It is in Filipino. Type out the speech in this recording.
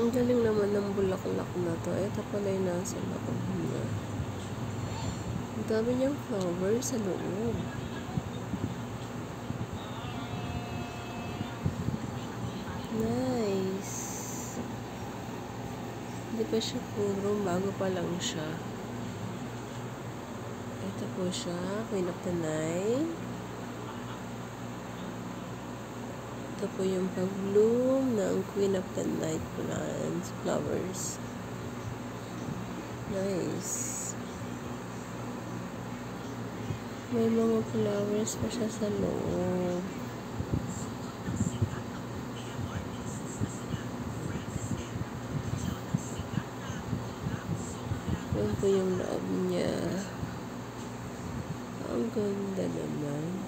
Ang galing naman ng bulaklak na to. Ito pala yung nasa loob niya. Ang dami niyang flower sa loob. Nice. Hindi pa siya puro. Bago pa lang siya. Ito po siya. Queen of the Night. Ito po yung pag-bloom ng Queen of the Night plants, flowers. Nice. May mga flowers pa siya sa loob. Yan po yung loob niya. Ang ganda naman.